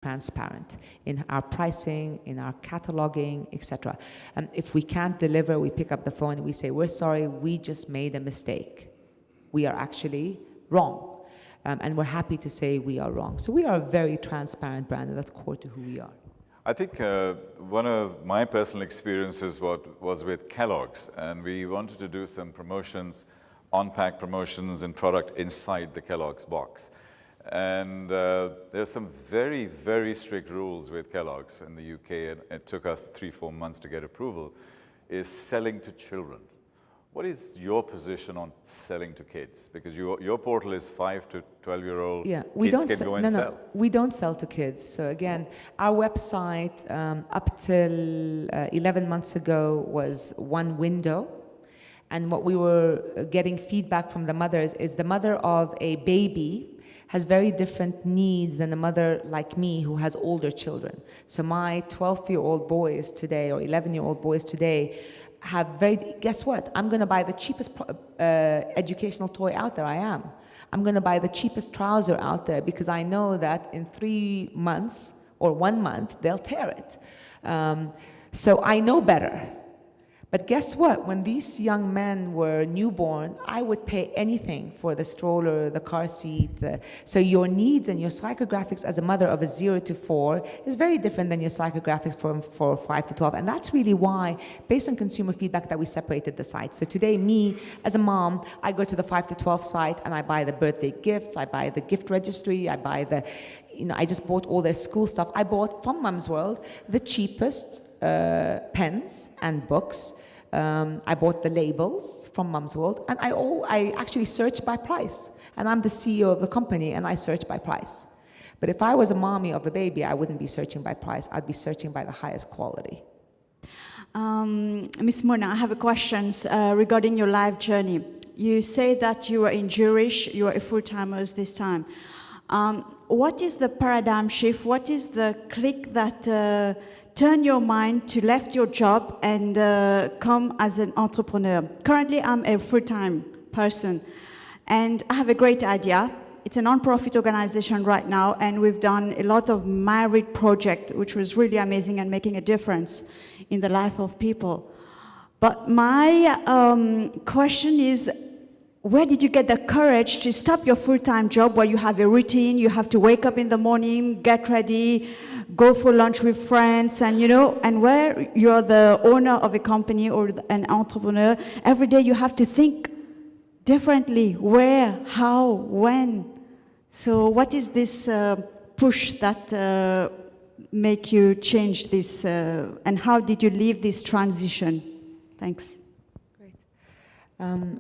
transparent in our pricing, in our cataloging, etc. If we can't deliver, we pick up the phone and we say, we're sorry, we just made a mistake. We are actually wrong. And we're happy to say we are wrong. So we are a very transparent brand, and that's core to who we are. I think one of my personal experiences was with Kellogg's, and we wanted to do some promotions, on-pack promotions and product inside the Kellogg's box. And there's some very, very strict rules with Kellogg's in the UK, and it took us 3-4 months to get approval, is selling to children. What is your position on selling to kids? Because your portal is 5 to 12-year-old kids can go and sell. We don't sell to kids. So again, our website up till 11 months ago was one window. And what we were getting feedback from the mothers is the mother of a baby has very different needs than a mother like me who has older children. So my 12-year-old boys today or 11-year-old boys today have guess what? I'm going to buy the cheapest educational toy out there. I'm going to buy the cheapest trouser out there because I know that in 3 months or 1 month, they'll tear it. So I know better. But guess what? When these young men were newborn, I would pay anything for the stroller, the car seat. So your needs and your psychographics as a mother of a 0 to 4 is very different than your psychographics for 5 to 12. And that's really why, based on consumer feedback, that we separated the sites. So today, me, as a mom, I go to the 5 to 12 site and I buy the birthday gifts, I buy the gift registry, I buy I just bought all their school stuff. I bought from Mum's World the cheapest pens and books. I bought the labels from Mum's World, and I actually search by price. And I'm the CEO of the company, and I search by price. But if I was a mommy of a baby, I wouldn't be searching by price. I'd be searching by the highest quality. Ms. Mona, I have a question regarding your life journey. You say that you were in Zurich, you are a full-timers this time. What is the paradigm shift? What is the click that turn your mind to left your job and come as an entrepreneur? Currently, I'm a full-time person, and I have a great idea. It's a non-profit organization right now, and we've done a lot of married project, which was really amazing and making a difference in the life of people. But my question is, where did you get the courage to stop your full-time job where you have a routine, you have to wake up in the morning, get ready, go for lunch with friends, and and where you're the owner of a company or an entrepreneur, every day you have to think differently, where, how, when. So what is this push that make you change this, and how did you leave this transition? Thanks.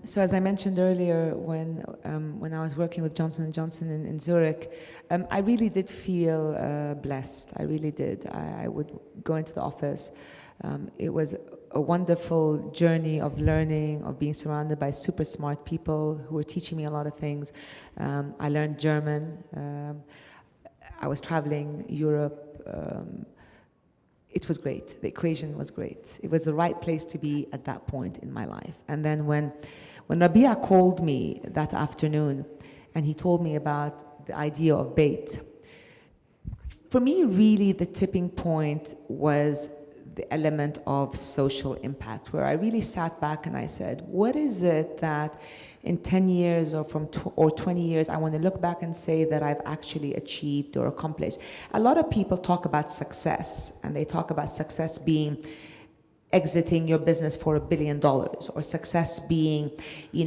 So as I mentioned earlier, when I was working with Johnson & Johnson in Zurich, I really did feel blessed. I really did. I would go into the office. It was a wonderful journey of learning, of being surrounded by super smart people who were teaching me a lot of things. I learned German. I was traveling Europe. It was great. The equation was great. It was the right place to be at that point in my life. And then when Rabia called me that afternoon and he told me about the idea of Bait, for me, really the tipping point was the element of social impact, where I really sat back and I said, what is it that in 10 years or 20 years, I want to look back and say that I've actually achieved or accomplished? A lot of people talk about success, and they talk about success being exiting your business for $1 billion, or success being,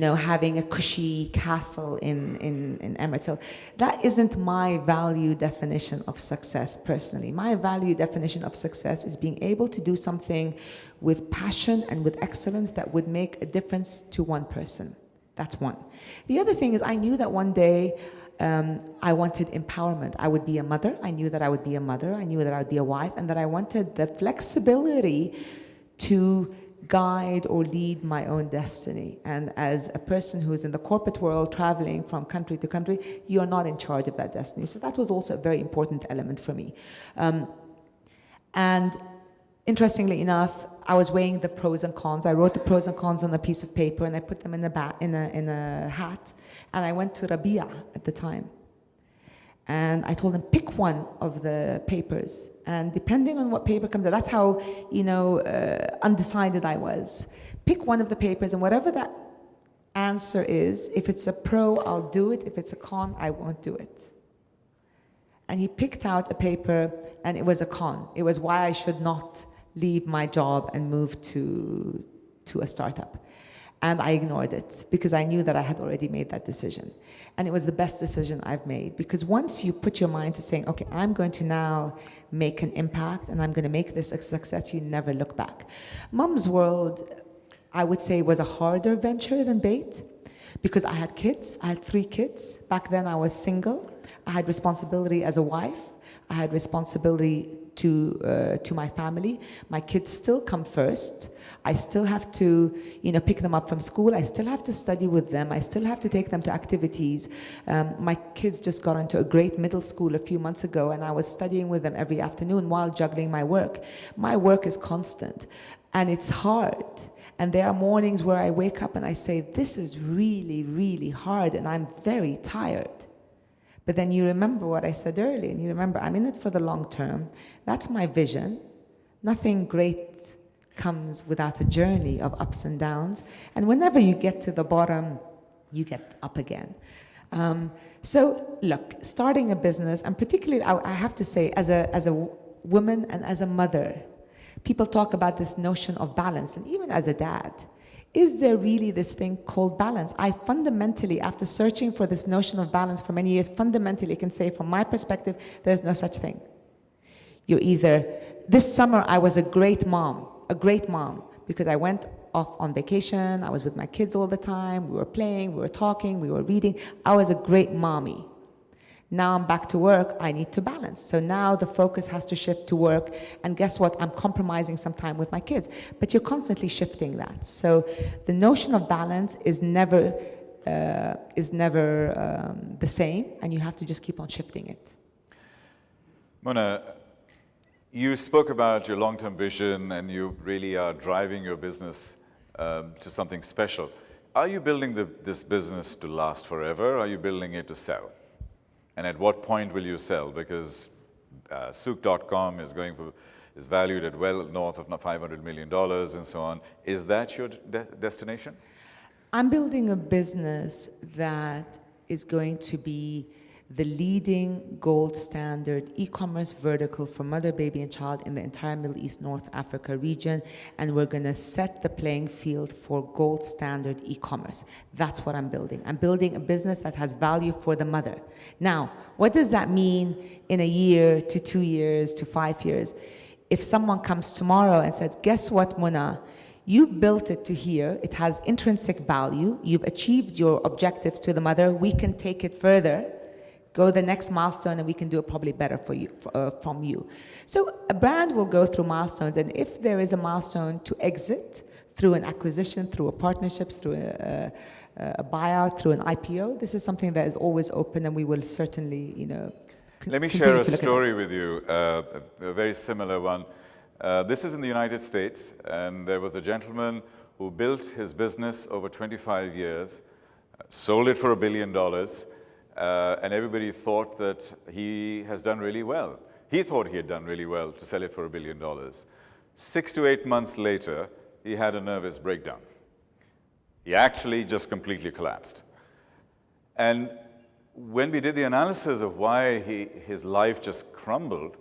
having a cushy castle in Emirates Hill. That isn't my value definition of success personally. My value definition of success is being able to do something with passion and with excellence that would make a difference to one person. That's one. The other thing is I knew that one day I wanted empowerment. I would be a mother. I knew that I would be a mother. I knew that I would be a wife, and that I wanted the flexibility to guide or lead my own destiny. And as a person who's in the corporate world, traveling from country to country, you're not in charge of that destiny. So that was also a very important element for me. And interestingly enough, I was weighing the pros and cons. I wrote the pros and cons on a piece of paper, and I put them in a hat. And I went to Rabia at the time. And I told him, pick one of the papers. And depending on what paper comes out, that's how, undecided I was. Pick one of the papers, and whatever that answer is, if it's a pro, I'll do it. If it's a con, I won't do it. And he picked out a paper, and it was a con. It was why I should not leave my job and move to a startup. And I ignored it because I knew that I had already made that decision. And it was the best decision I've made, because once you put your mind to saying, okay, I'm going to now make an impact and I'm going to make this a success, you never look back. Mum's World, I would say, was a harder venture than Bait, because I had kids. I had 3 kids. Back then I was single. I had responsibility as a wife. I had responsibility to my family. My kids still come first. I still have to, pick them up from school. I still have to study with them. I still have to take them to activities. My kids just got into a great middle school a few months ago, and I was studying with them every afternoon while juggling my work. My work is constant, and it's hard. And there are mornings where I wake up and I say, this is really, really hard, and I'm very tired. But then you remember what I said earlier, and you remember I'm in it for the long term. That's my vision. Nothing great comes without a journey of ups and downs. And whenever you get to the bottom, you get up again. So look, starting a business, and particularly I have to say, as a woman and as a mother, people talk about this notion of balance, and even as a dad. Is there really this thing called balance? I fundamentally, after searching for this notion of balance for many years, fundamentally can say from my perspective, there's no such thing. You're either, this summer I was a great mom, because I went off on vacation, I was with my kids all the time, we were playing, we were talking, we were reading. I was a great mommy. Now I'm back to work, I need to balance. So now the focus has to shift to work, and guess what? I'm compromising some time with my kids. But you're constantly shifting that. So the notion of balance is never the same, and you have to just keep on shifting it. Mona, you spoke about your long-term vision, and you really are driving your business to something special. Are you building this business to last forever, or are you building it to sell? And at what point will you sell? Because Souq.com is valued at well north of $500 million and so on. Is that your destination? I'm building a business that is going to be the leading gold standard e-commerce vertical for mother, baby, and child in the entire Middle East, North Africa region, and we're going to set the playing field for gold standard e-commerce. That's what I'm building. I'm building a business that has value for the mother. Now, what does that mean in a year to 2 years to 5 years? If someone comes tomorrow and says, guess what, Mona? You've built it to here. It has intrinsic value. You've achieved your objectives to the mother. We can take it further. Go the next milestone, and we can do it probably better for you, from you. So a brand will go through milestones, and if there is a milestone to exit through an acquisition, through a partnership, through a buyout, through an IPO, this is something that is always open, and we will certainly, Let me share a story with you, a very similar one. This is in the United States, and there was a gentleman who built his business over 25 years, sold it for $1 billion, and everybody thought that he has done really well. He thought he had done really well to sell it for $1 billion. 6 to 8 months later, he had a nervous breakdown. He actually just completely collapsed. And when we did the analysis of why his life just crumbled,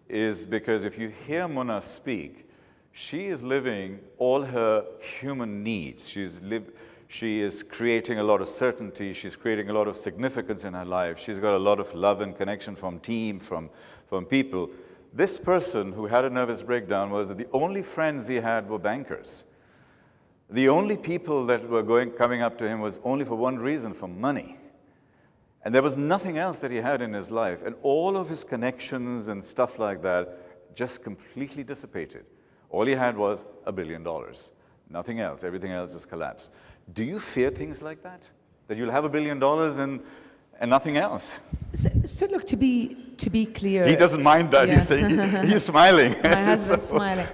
is because if you hear Mona speak, she is living all her human needs. She is creating a lot of certainty. She's creating a lot of significance in her life. She's got a lot of love and connection from team, from people. This person who had a nervous breakdown was that the only friends he had were bankers. The only people that were coming up to him was only for one reason, for money. And there was nothing else that he had in his life. And all of his connections and stuff like that just completely dissipated. All he had was $1 billion. Nothing else. Everything else just collapsed. Do you fear things like that? That you'll have $1 billion and nothing else? So look, to be clear. He doesn't mind that. Yeah. He's smiling. My husband's smiling.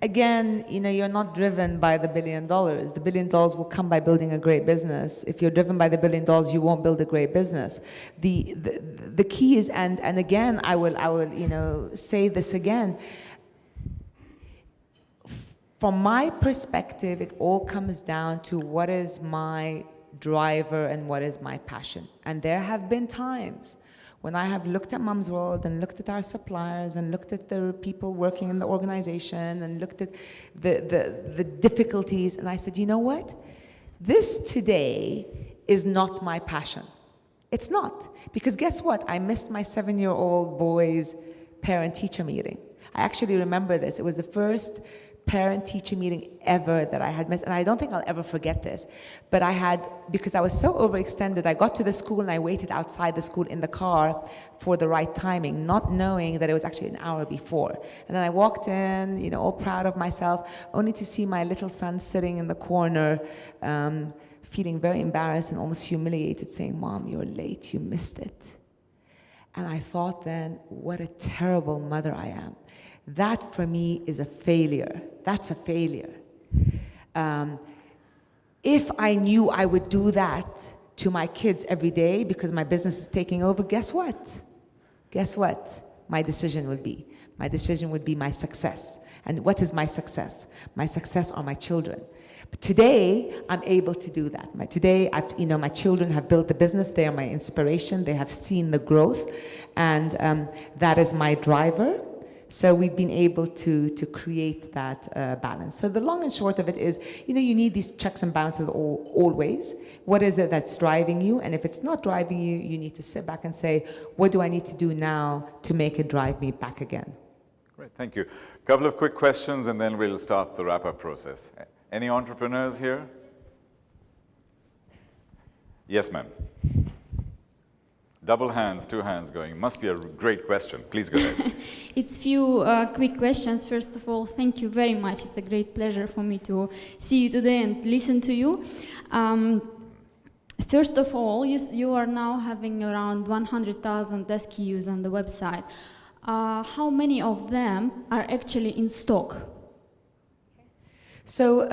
Again, you're not driven by the $1 billion. The $1 billion will come by building a great business. If you're driven by the $1 billion, you won't build a great business. The key is, and again, I will say this again. From my perspective, it all comes down to what is my driver and what is my passion. And there have been times when I have looked at Mom's World and looked at our suppliers and looked at the people working in the organization and looked at the difficulties, and I said, you know what? This today is not my passion. It's not. Because guess what? I missed my 7-year-old boy's parent-teacher meeting. I actually remember this. It was the first parent-teacher meeting ever that I had missed, and I don't think I'll ever forget this, but because I was so overextended, I got to the school and I waited outside the school in the car for the right timing, not knowing that it was actually an hour before. And then I walked in, all proud of myself, only to see my little son sitting in the corner, feeling very embarrassed and almost humiliated, saying, "Mom, you're late, you missed it." And I thought then, what a terrible mother I am. That for me is a failure. That's a failure. If I knew I would do that to my kids every day because my business is taking over, guess what? Guess what my decision would be? My decision would be my success. And what is my success? My success are my children. But today, I'm able to do that. Today, my children have built the business. They are my inspiration. They have seen the growth. And that is my driver. So we've been able to create that balance. So the long and short of it is, you need these checks and balances always. What is it that's driving you? And if it's not driving you, you need to sit back and say, what do I need to do now to make it drive me back again? Great, thank you. A couple of quick questions and then we'll start the wrap-up process. Any entrepreneurs here? Yes, ma'am. Double hands, 2 hands going. Must be a great question. Please go ahead. It's few quick questions. First of all, thank you very much. It's a great pleasure for me to see you today and listen to you. First of all, you are now having around 100,000 SKUs on the website. How many of them are actually in stock? So,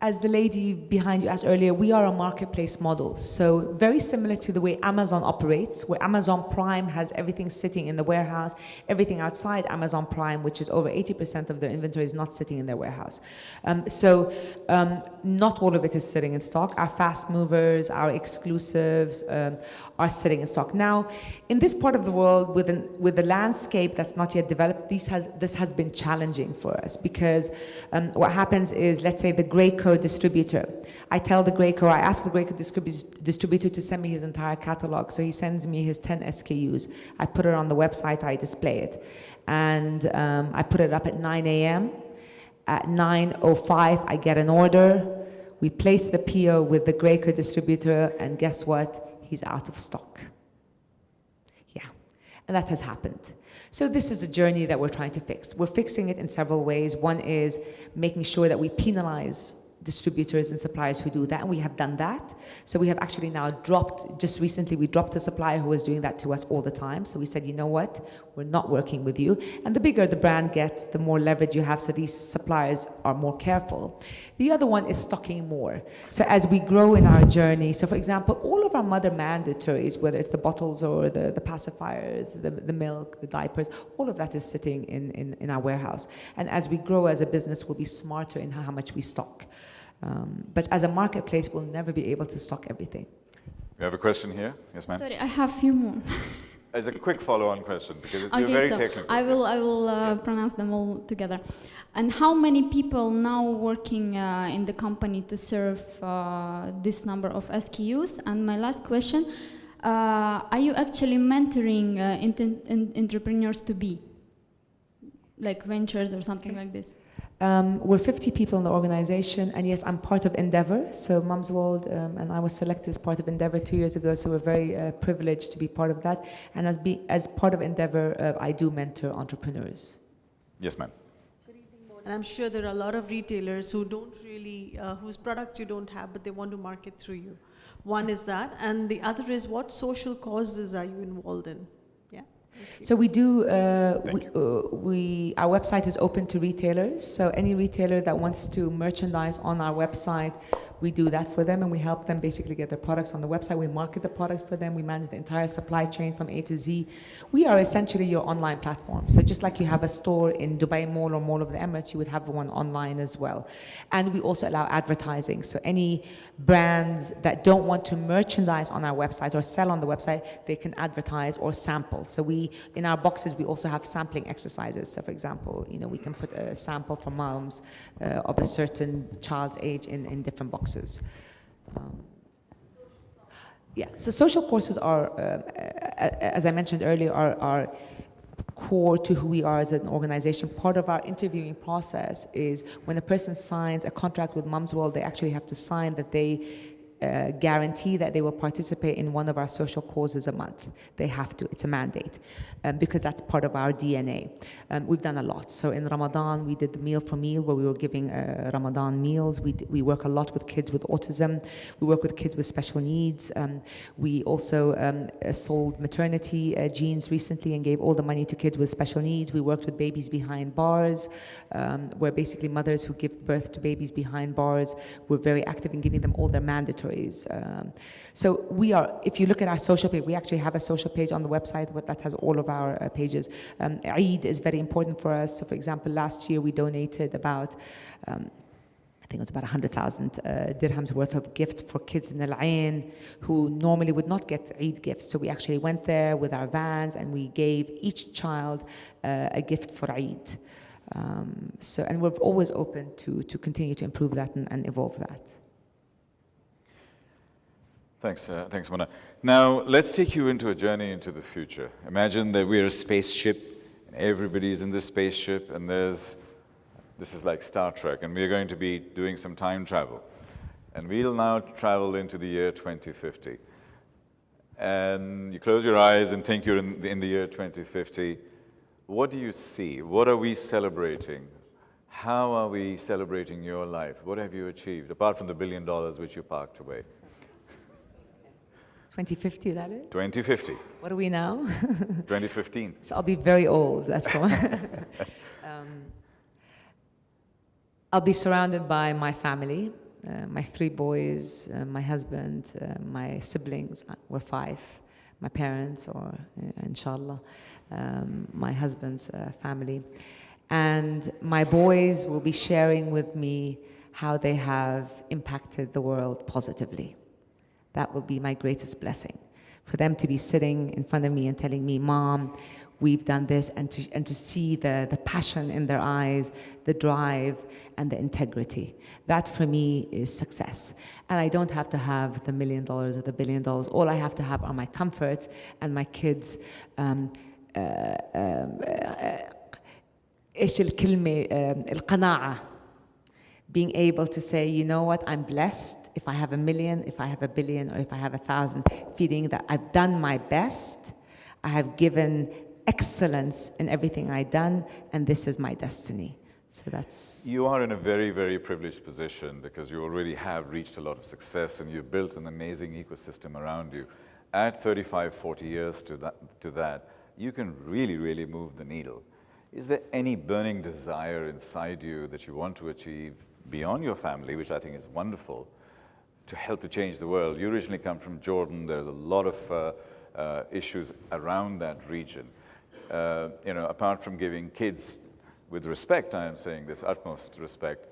as the lady behind you asked earlier, we are a marketplace model. So very similar to the way Amazon operates, where Amazon Prime has everything sitting in the warehouse, everything outside Amazon Prime, which is over 80% of their inventory, is not sitting in their warehouse. Not all of it is sitting in stock. Our fast movers, our exclusives are sitting in stock. Now, in this part of the world, with the landscape that's not yet developed, this has been challenging for us because what happens is, let's say the Graco distributor. I ask the Graco distributor to send me his entire catalog. So he sends me his 10 SKUs. I put it on the website, I display it. And I put it up at 9 a.m. At 9:05, I get an order. We place the PO with the Graco distributor, and guess what? He's out of stock. Yeah, and that has happened. So this is a journey that we're trying to fix. We're fixing it in several ways. One is making sure that we penalize distributors and suppliers who do that, and we have done that. So we have actually now just recently we dropped a supplier who was doing that to us all the time. So we said, you know what, we're not working with you. And the bigger the brand gets, the more leverage you have, so these suppliers are more careful. The other one is stocking more. So as we grow in our journey, so for example, all of our mother mandatories, whether it's the bottles or the pacifiers, the milk, the diapers, all of that is sitting in our warehouse. And as we grow as a business, we'll be smarter in how much we stock. But as a marketplace, we'll never be able to stock everything. We have a question here. Yes, ma'am. Sorry, I have a few more. It's a quick follow-on question because you're Okay, very so technical. I will pronounce them all together. And how many people now working in the company to serve this number of SKUs? And my last question, are you actually mentoring entrepreneurs to be? Like ventures or something like this? We're 50 people in the organization, and yes, I'm part of Endeavor. So Mom's World, and I was selected as part of Endeavor 2 years ago, so we're very privileged to be part of that. And as part of Endeavor, I do mentor entrepreneurs. Yes, ma'am. And I'm sure there are a lot of retailers who don't really, whose products you don't have, but they want to market through you. One is that, and the other is what social causes are you involved in? Yeah. So we do, Thank our website is open to retailers. So any retailer that wants to merchandise on our website, we do that for them and we help them basically get their products on the website. We market the products for them. We manage the entire supply chain from A to Z. We are essentially your online platform. So just like you have a store in Dubai Mall or Mall of the Emirates, you would have one online as well. And we also allow advertising. So any brands that don't want to merchandise on our website or sell on the website, they can advertise or sample. So in our boxes, we also have sampling exercises. So for example, we can put a sample for moms of a certain child's age in different boxes. Yeah, so social courses are, as I mentioned earlier, are core to who we are as an organization. Part of our interviewing process is when a person signs a contract with Mums World, they actually have to sign that they guarantee that they will participate in one of our social causes a month. They have to, it's a mandate, because that's part of our DNA. We've done a lot. So in Ramadan, we did the Meal for Meal, where we were giving Ramadan meals. We work a lot with kids with autism. We work with kids with special needs. We also sold maternity jeans recently and gave all the money to kids with special needs. We worked with babies behind bars, where basically mothers who give birth to babies behind bars, we're very active in giving them all their mandatories. So we are, if you look at our social page, we actually have a social page on the website that has all of our pages. Eid is very important for us. So for example, last year we donated about, I think it was about 100,000 dirhams worth of gifts for kids in Al Ain who normally would not get Eid gifts. So we actually went there with our vans and we gave each child a gift for Eid. And we're always open to continue to improve that and evolve that. Thanks, Mona. Now, let's take you into a journey into the future. Imagine that we're a spaceship, and everybody's in the spaceship, and this is like Star Trek, and we're going to be doing some time travel. And we'll now travel into the year 2050. And you close your eyes and think you're in the year 2050. What do you see? What are we celebrating? How are we celebrating your life? What have you achieved, apart from the $1 billion which you parked away? 2050, that is? 2050. What are we now? 2015. So I'll be very old, that's from. I'll be surrounded by my family, my 3 boys, my husband, my siblings. We're 5. My parents, or inshallah, my husband's family. And my boys will be sharing with me how they have impacted the world positively. That will be my greatest blessing. For them to be sitting in front of me and telling me, Mom, we've done this, and to see the passion in their eyes, the drive, and the integrity. That for me is success. And I don't have to have the $1 million or the $1 billion. All I have to have are my comforts and my kids. إيش الكلمة القناعة. Being able to say, you know what, I'm blessed if I have $1 million, if I have $1 billion, or if I have 1,000, feeling that I've done my best, I have given excellence in everything I've done, and this is my destiny. So that's... You are in a very, very privileged position because you already have reached a lot of success and you've built an amazing ecosystem around you. Add 35, 40 years to that, you can really, really move the needle. Is there any burning desire inside you that you want to achieve beyond your family, which I think is wonderful, to help to change the world? You originally come from Jordan. There's a lot of issues around that region. Apart from giving kids, with respect, I am saying this, utmost respect,